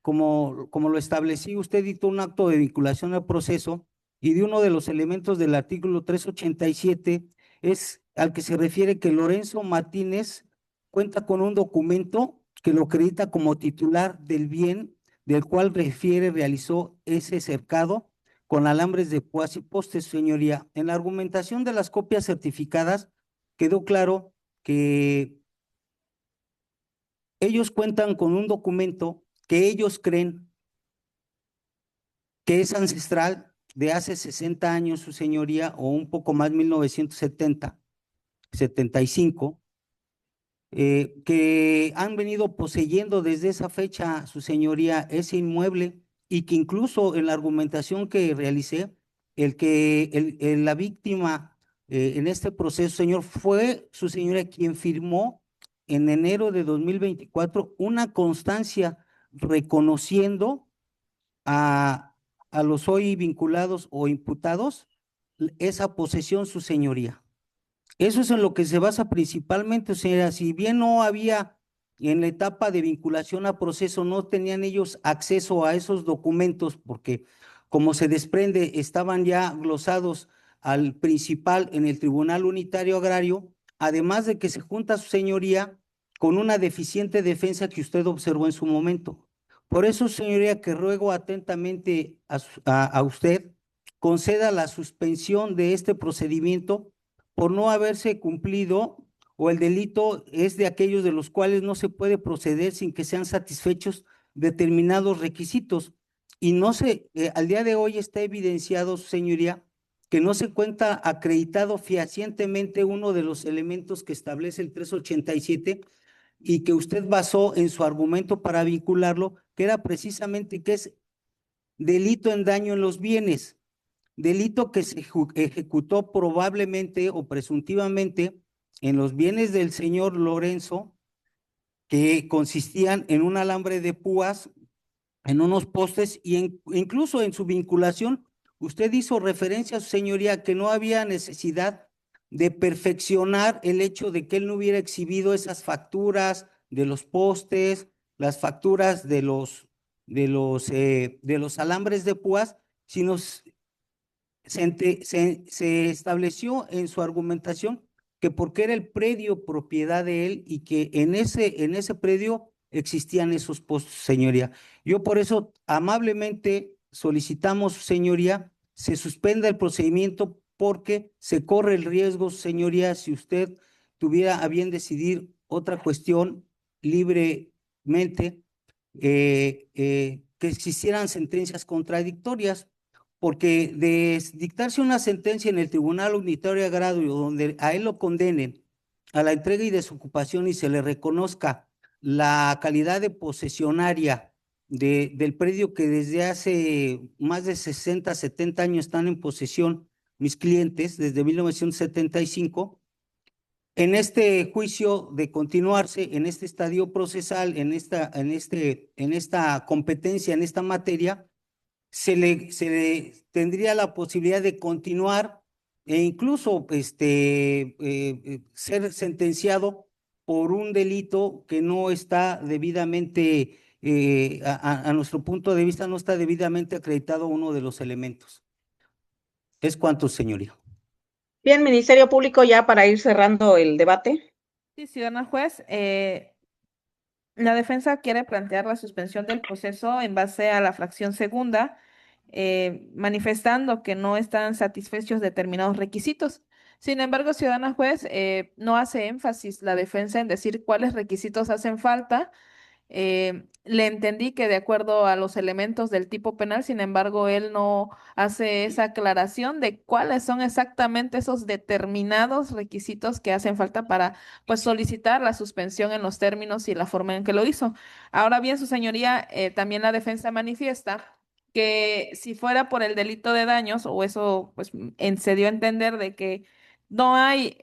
como lo establecí, usted dictó un acto de vinculación al proceso y de uno de los elementos del artículo 387 es al que se refiere que Lorenzo Martínez cuenta con un documento que lo acredita como titular del bien del cual refiere realizó ese cercado con alambres de púas y postes, señoría. En la argumentación de las copias certificadas quedó claro que ellos cuentan con un documento que ellos creen que es ancestral de hace 60 años, su señoría, o un poco más, 1970, 75, que han venido poseyendo desde esa fecha, su señoría, ese inmueble y que incluso en la argumentación que realicé, la víctima en este proceso, señor, fue su señoría quien firmó en enero de 2024 una constancia reconociendo a, a los hoy vinculados o imputados esa posesión, su señoría. Eso es en lo que se basa principalmente, o sea, si bien no había en la etapa de vinculación a proceso no tenían ellos acceso a esos documentos porque, como se desprende, estaban ya glosados al principal en el Tribunal Unitario Agrario, además de que se junta su señoría con una deficiente defensa que usted observó en su momento. Por eso, señoría, que ruego atentamente a usted conceda la suspensión de este procedimiento por no haberse cumplido, o el delito es de aquellos de los cuales no se puede proceder sin que sean satisfechos determinados requisitos. Y no se, al día de hoy está evidenciado, su señoría, que no se cuenta acreditado fehacientemente uno de los elementos que establece el 387 y que usted basó en su argumento para vincularlo, que era precisamente que es delito en daño en los bienes, delito que se ejecutó probablemente o presuntivamente en los bienes del señor Lorenzo, que consistían en un alambre de púas, en unos postes y incluso en su vinculación, usted hizo referencia, su señoría, que no había necesidad de perfeccionar el hecho de que él no hubiera exhibido esas facturas de los postes, las facturas de los alambres de púas, sino se estableció en su argumentación que porque era el predio propiedad de él y que en ese predio existían esos postos, señoría. Yo por eso amablemente solicitamos, señoría, se suspenda el procedimiento porque se corre el riesgo, señoría, si usted tuviera a bien decidir otra cuestión libremente, que existieran sentencias contradictorias, porque de dictarse una sentencia en el Tribunal Unitario Agrario donde a él lo condenen a la entrega y desocupación y se le reconozca la calidad de posesionaria del predio que desde hace más de 60, 70 años están en posesión mis clientes, desde 1975, en este juicio de continuarse, en este estadio procesal, en esta competencia, en esta materia, se le tendría la posibilidad de continuar e incluso ser sentenciado por un delito que no está debidamente, a nuestro punto de vista, no está debidamente acreditado uno de los elementos. Es cuanto, señoría. Bien, Ministerio Público, ya para ir cerrando el debate. Sí, ciudadana juez, la defensa quiere plantear la suspensión del proceso en base a la fracción segunda, manifestando que no están satisfechos determinados requisitos. Sin embargo, ciudadana juez, no hace énfasis la defensa en decir cuáles requisitos hacen falta. Le entendí que de acuerdo a los elementos del tipo penal, sin embargo, él no hace esa aclaración de cuáles son exactamente esos determinados requisitos que hacen falta para, pues, solicitar la suspensión en los términos y la forma en que lo hizo. Ahora bien, su señoría, también la defensa manifiesta que si fuera por el delito de daños, o eso, pues, se dio a entender de que no hay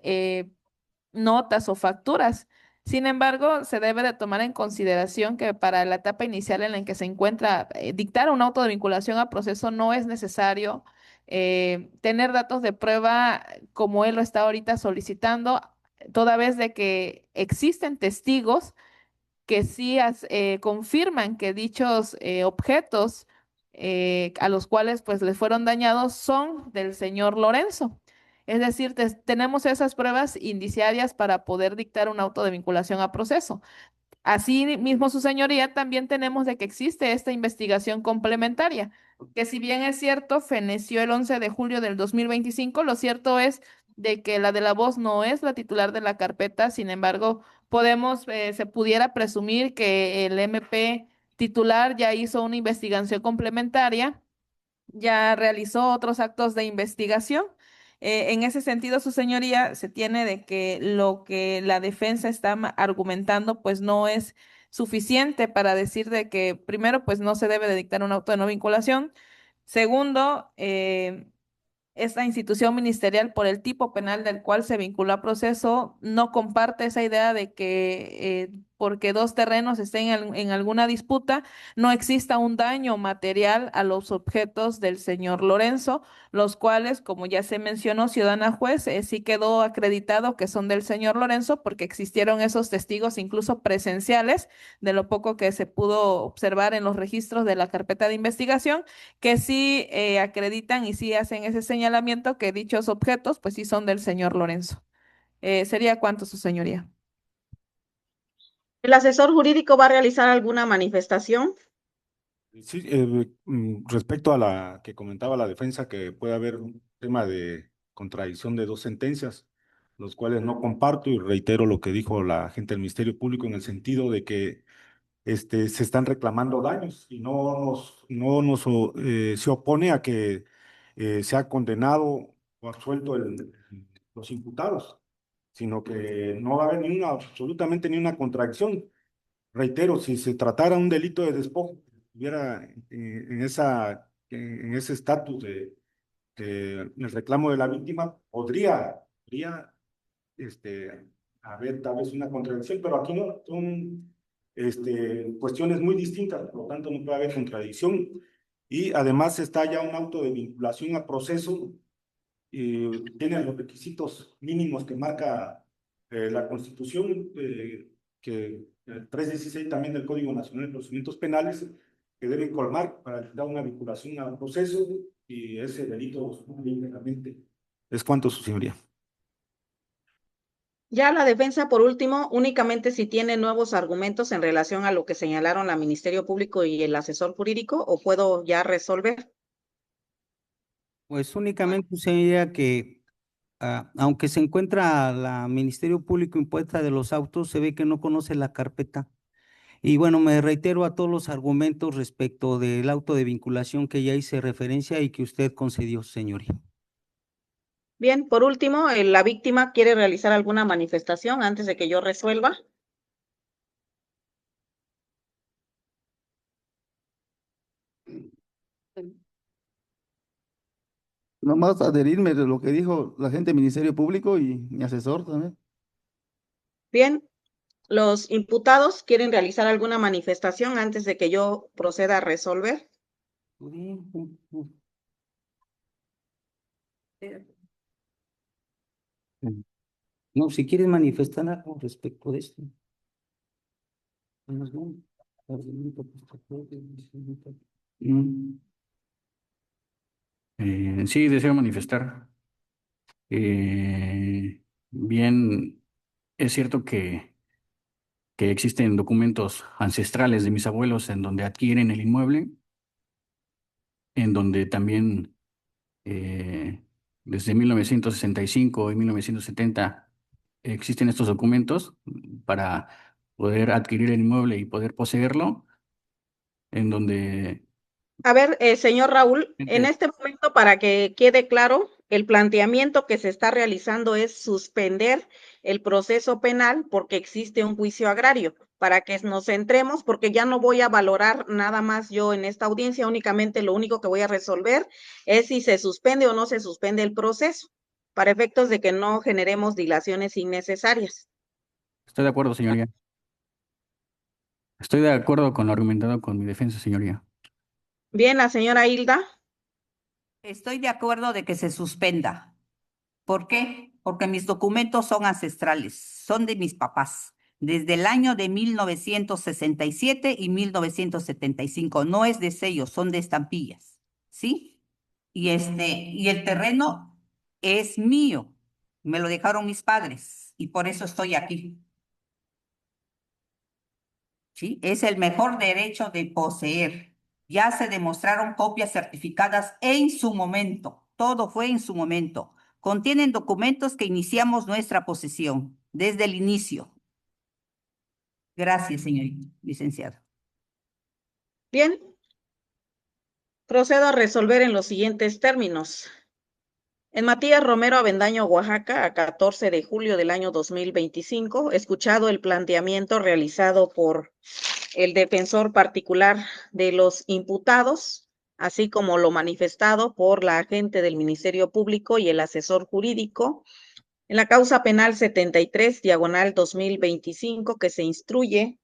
notas o facturas. Sin embargo, se debe de tomar en consideración que para la etapa inicial en la que se encuentra, dictar un auto de vinculación a proceso no es necesario tener datos de prueba como él lo está ahorita solicitando, toda vez de que existen testigos que sí confirman que dichos objetos a los cuales pues les fueron dañados son del señor Lorenzo. Es decir, tenemos esas pruebas indiciarias para poder dictar un auto de vinculación a proceso. Así mismo, su señoría, también tenemos de que existe esta investigación complementaria, que si bien es cierto, feneció el 11 de julio del 2025, lo cierto es de que la de la voz no es la titular de la carpeta. Sin embargo, se pudiera presumir que el MP titular ya hizo una investigación complementaria, ya realizó otros actos de investigación. En ese sentido, su señoría, se tiene de que lo que la defensa está argumentando, pues no es suficiente para decir de que, primero, pues no se debe de dictar un auto de no vinculación. Segundo, esta institución ministerial, por el tipo penal del cual se vinculó a proceso, no comparte esa idea de que porque dos terrenos estén en alguna disputa, no exista un daño material a los objetos del señor Lorenzo, los cuales, como ya se mencionó, ciudadana juez, sí quedó acreditado que son del señor Lorenzo porque existieron esos testigos incluso presenciales de lo poco que se pudo observar en los registros de la carpeta de investigación, que sí acreditan y sí hacen ese señalamiento que dichos objetos pues sí son del señor Lorenzo. ¿Sería cuánto, su señoría? ¿El asesor jurídico va a realizar alguna manifestación? Sí, respecto a la que comentaba la defensa, que puede haber un tema de contradicción de dos sentencias, los cuales no comparto y reitero lo que dijo la gente del Ministerio Público en el sentido de que se están reclamando daños y no nos se opone a que sea condenado o absuelto los imputados, sino que no va a haber absolutamente ni una contradicción. Reitero, si se tratara un delito de despojo, estuviera en ese estatus de el reclamo de la víctima, podría este, haber tal vez una contradicción, pero aquí no, son cuestiones muy distintas, por lo tanto no puede haber contradicción. Y además está ya un auto de vinculación a proceso, tiene los requisitos mínimos que marca la Constitución, que el 316 también del Código Nacional de Procedimientos Penales, que deben colmar para dar una vinculación a proceso, y ese delito únicamente. ¿Es cuánto, su señoría? Ya la defensa, por último, únicamente si tiene nuevos argumentos en relación a lo que señalaron la Ministerio Público y el asesor jurídico, o puedo ya resolver. Pues únicamente, señoría, que aunque se encuentra la Ministerio Público impuesta de los autos, se ve que no conoce la carpeta. Y bueno, me reitero a todos los argumentos respecto del auto de vinculación que ya hice referencia y que usted concedió, señoría. Bien, por último, la víctima quiere realizar alguna manifestación antes de que yo resuelva. Nomás adherirme de lo que dijo la gente del Ministerio Público y mi asesor también. Bien, los imputados quieren realizar alguna manifestación antes de que yo proceda a resolver. No, si quieres manifestar algo respecto de esto. Mm. Sí, deseo manifestar. Bien, es cierto que existen documentos ancestrales de mis abuelos en donde adquieren el inmueble, en donde también desde 1965 y 1970 existen estos documentos para poder adquirir el inmueble y poder poseerlo, en donde... A ver, señor Raúl, en este momento, para que quede claro, el planteamiento que se está realizando es suspender el proceso penal porque existe un juicio agrario, para que nos centremos, porque ya no voy a valorar nada más yo en esta audiencia, únicamente lo único que voy a resolver es si se suspende o no se suspende el proceso, para efectos de que no generemos dilaciones innecesarias. Estoy de acuerdo, señoría. Estoy de acuerdo con lo argumentado con mi defensa, señoría. Bien, la señora Hilda. Estoy de acuerdo de que se suspenda. ¿Por qué? Porque mis documentos son ancestrales, son de mis papás, desde el año de 1967 y 1975. No es de sellos, son de estampillas, ¿sí? Y el terreno es mío, me lo dejaron mis padres y por eso estoy aquí. ¿Sí? Es el mejor derecho de poseer. Ya se demostraron copias certificadas en su momento. Todo fue en su momento. Contienen documentos que iniciamos nuestra posesión desde el inicio. Gracias, señorita licenciada. Bien, procedo a resolver en los siguientes términos. En Matías Romero Avendaño, Oaxaca, a 14 de julio del año 2025, escuchado el planteamiento realizado por el defensor particular de los imputados, así como lo manifestado por la agente del Ministerio Público y el asesor jurídico, En la causa penal 73, diagonal 2025, que se instruye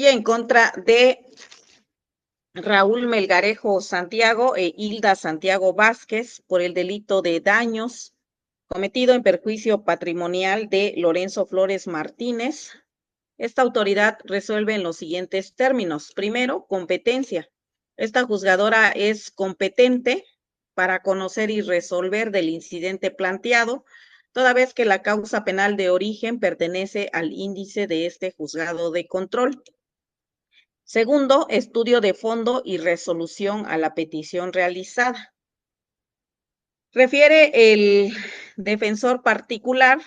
en contra de Raúl Melgarejo Santiago e Hilda Santiago Vázquez por el delito de daños cometido en perjuicio patrimonial de Lorenzo Flores Martínez. Esta autoridad resuelve en los siguientes términos. Primero, competencia. Esta juzgadora es competente para conocer y resolver del incidente planteado, toda vez que la causa penal de origen pertenece al índice de este juzgado de control. Segundo, estudio de fondo y resolución a la petición realizada. Refiere el defensor particular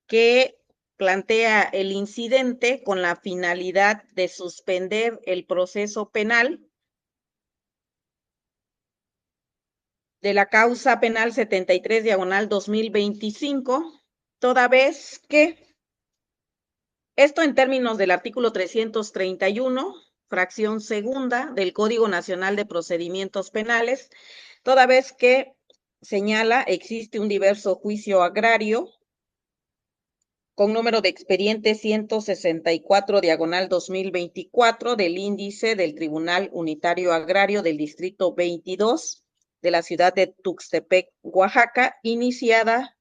que plantea el incidente con la finalidad de suspender el proceso penal de la causa penal 73, diagonal 2025, toda vez que esto en términos del artículo 331, fracción segunda del Código Nacional de Procedimientos Penales, toda vez que señala existe un diverso juicio agrario con número de expediente 164, diagonal 2024, del índice del Tribunal Unitario Agrario del Distrito 22 de la ciudad de Tuxtepec, Oaxaca, iniciada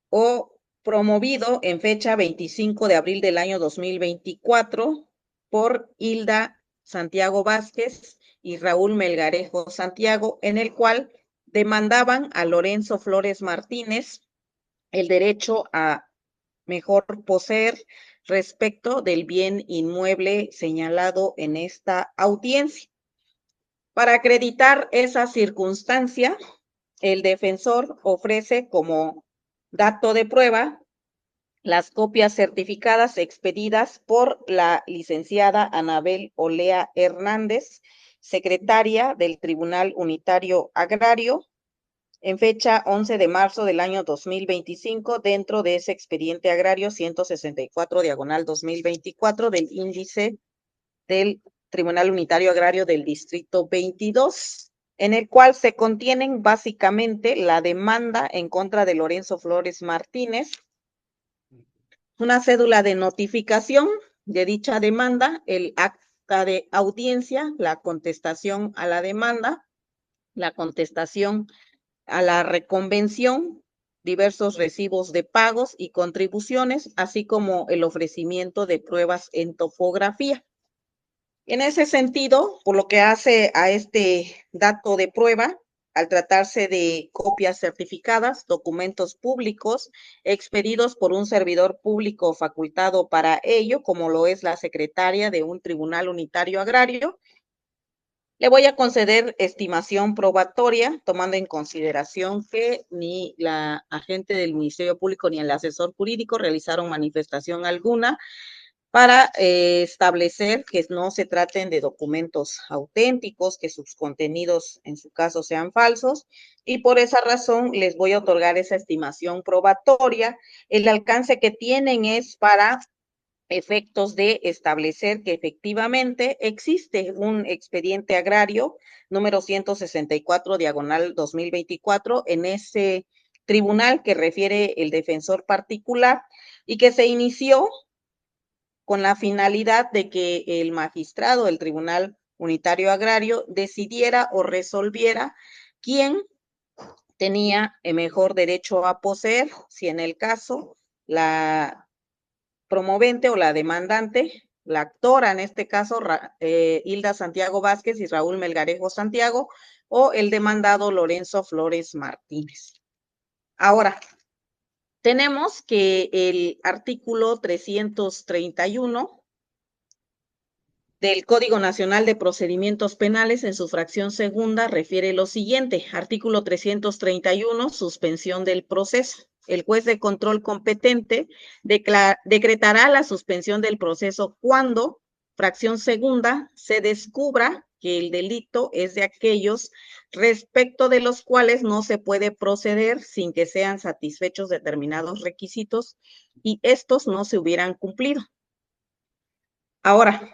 o promovido en fecha 25 de abril del año 2024 por Hilda Santiago Vázquez y Raúl Melgarejo Santiago, en el cual demandaban a Lorenzo Flores Martínez el derecho a mejor poseer respecto del bien inmueble señalado en esta audiencia. Para acreditar esa circunstancia, el defensor ofrece como dato de prueba las copias certificadas expedidas por la licenciada Anabel Olea Hernández, secretaria del Tribunal Unitario Agrario, en fecha 11 de marzo del año 2025, dentro de ese expediente agrario 164, diagonal 2024, del índice del Tribunal Unitario Agrario del Distrito 22, en el cual se contienen básicamente la demanda en contra de Lorenzo Flores Martínez, una cédula de notificación de dicha demanda, el acta de audiencia, la contestación a la demanda, la contestación a la reconvención, diversos recibos de pagos y contribuciones, así como el ofrecimiento de pruebas en topografía. En ese sentido, por lo que hace a este dato de prueba, al tratarse de copias certificadas, documentos públicos expedidos por un servidor público facultado para ello, como lo es la secretaria de un tribunal unitario agrario, le voy a conceder estimación probatoria, tomando en consideración que ni la agente del Ministerio Público ni el asesor jurídico realizaron manifestación alguna para establecer que no se traten de documentos auténticos, que sus contenidos en su caso sean falsos, y por esa razón les voy a otorgar esa estimación probatoria. El alcance que tienen es para efectos de establecer que efectivamente existe un expediente agrario número 164, diagonal 2024, en ese tribunal que refiere el defensor particular y que se inició con la finalidad de que el magistrado del Tribunal Unitario Agrario decidiera o resolviera quién tenía el mejor derecho a poseer, si en el caso la promovente o la demandante, la actora en este caso, Hilda Santiago Vázquez y Raúl Melgarejo Santiago, o el demandado Lorenzo Flores Martínez. Ahora, tenemos que el artículo 331 del Código Nacional de Procedimientos Penales en su fracción segunda refiere lo siguiente: artículo 331, suspensión del proceso. El juez de control competente decretará la suspensión del proceso cuando, fracción segunda, se descubra que el delito es de aquellos respecto de los cuales no se puede proceder sin que sean satisfechos determinados requisitos y estos no se hubieran cumplido. Ahora,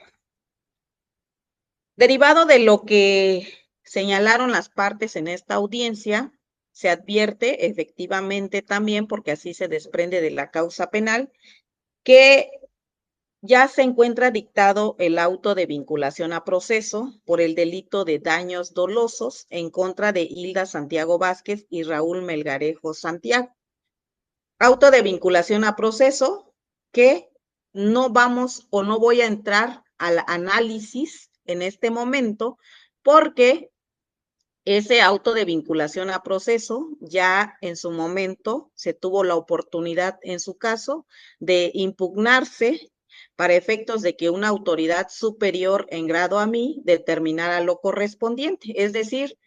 derivado de lo que señalaron las partes en esta audiencia, se advierte efectivamente también, porque así se desprende de la causa penal, que ya se encuentra dictado el auto de vinculación a proceso por el delito de daños dolosos en contra de Hilda Santiago Vázquez y Raúl Melgarejo Santiago. Auto de vinculación a proceso que no vamos o no voy a entrar al análisis en este momento porque ese auto de vinculación a proceso ya en su momento se tuvo la oportunidad en su caso de impugnarse para efectos de que una autoridad superior en grado a mí determinara lo correspondiente. Es decir,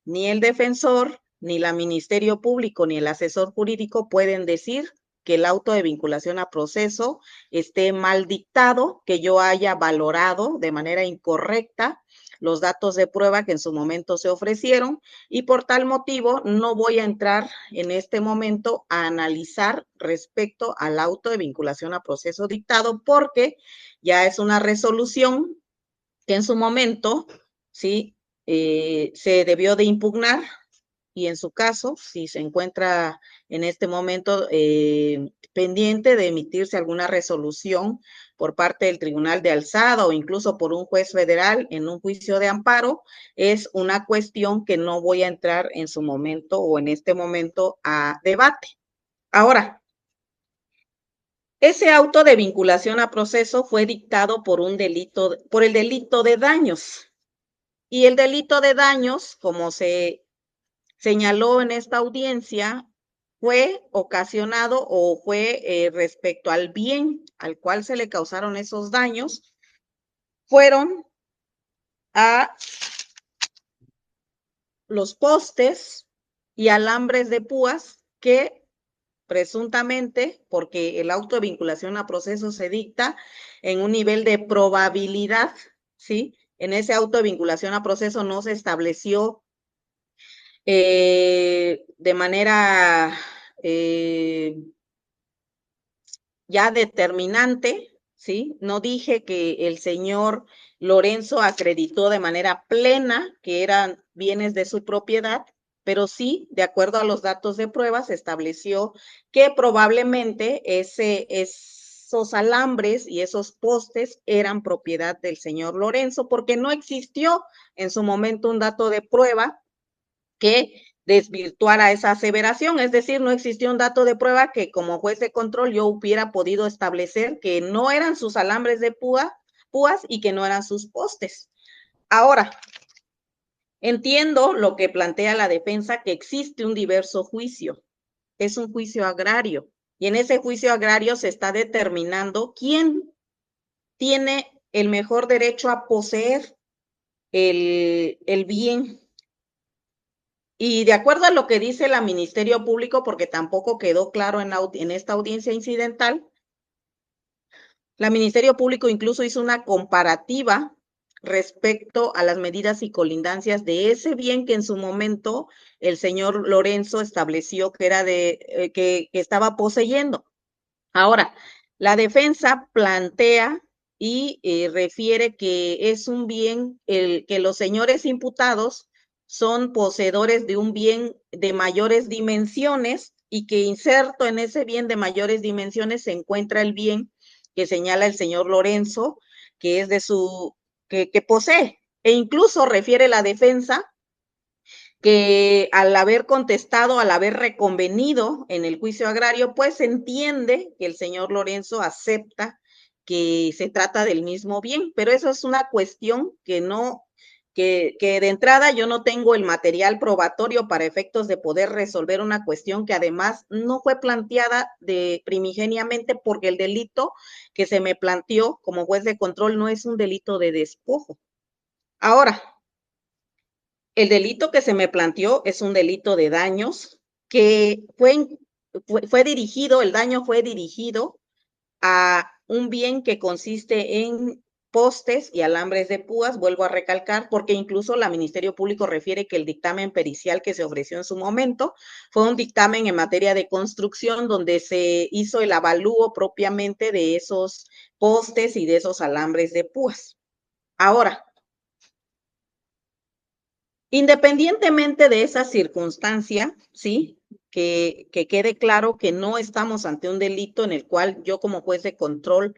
ni el defensor, ni la Ministerio Público, ni el asesor jurídico pueden decir que el auto de vinculación a proceso esté mal dictado, que yo haya valorado de manera incorrecta los datos de prueba que en su momento se ofrecieron y por tal motivo no voy a entrar en este momento a analizar respecto al auto de vinculación a proceso dictado porque ya es una resolución que en su momento, sí, se debió de impugnar y en su caso, si se encuentra en este momento pendiente de emitirse alguna resolución por parte del Tribunal de Alzada o incluso por un juez federal en un juicio de amparo, es una cuestión que no voy a entrar en su momento o en este momento a debate. Ahora, ese auto de vinculación a proceso fue dictado por el delito de daños. Y el delito de daños, como se señaló en esta audiencia, fue ocasionado o fue respecto al bien al cual se le causaron esos daños, fueron a los postes y alambres de púas que presuntamente, porque el auto de vinculación a proceso se dicta en un nivel de probabilidad, ¿sí? En ese auto de vinculación a proceso no se estableció de manera ya determinante, ¿sí? No dije que el señor Lorenzo acreditó de manera plena que eran bienes de su propiedad, pero sí, de acuerdo a los datos de prueba, se estableció que probablemente esos alambres y esos postes eran propiedad del señor Lorenzo, porque no existió en su momento un dato de prueba que desvirtuara esa aseveración, es decir, no existió un dato de prueba que como juez de control yo hubiera podido establecer que no eran sus alambres de púas y que no eran sus postes. Ahora, entiendo lo que plantea la defensa, que existe un diverso juicio, es un juicio agrario, y en ese juicio agrario se está determinando quién tiene el mejor derecho a poseer el bien. Y de acuerdo a lo que dice el Ministerio Público, porque tampoco quedó claro en esta audiencia incidental, el Ministerio Público incluso hizo una comparativa respecto a las medidas y colindancias de ese bien que en su momento el señor Lorenzo estableció que era que estaba poseyendo. Ahora, la defensa plantea y refiere que es un bien que los señores imputados son poseedores de un bien de mayores dimensiones y que inserto en ese bien de mayores dimensiones se encuentra el bien que señala el señor Lorenzo, que es que posee. E incluso refiere la defensa que al haber contestado, al haber reconvenido en el juicio agrario, pues se entiende que el señor Lorenzo acepta que se trata del mismo bien, pero eso es una cuestión que de entrada yo no tengo el material probatorio para efectos de poder resolver una cuestión que además no fue planteada primigeniamente porque el delito que se me planteó como juez de control no es un delito de despojo. Ahora, el delito que se me planteó es un delito de daños que fue dirigido, el daño fue dirigido a un bien que consiste en postes y alambres de púas, vuelvo a recalcar, porque incluso la Ministerio Público refiere que el dictamen pericial que se ofreció en su momento fue un dictamen en materia de construcción donde se hizo el avalúo propiamente de esos postes y de esos alambres de púas. Ahora, independientemente de esa circunstancia, ¿sí? Que quede claro que no estamos ante un delito en el cual yo como juez de control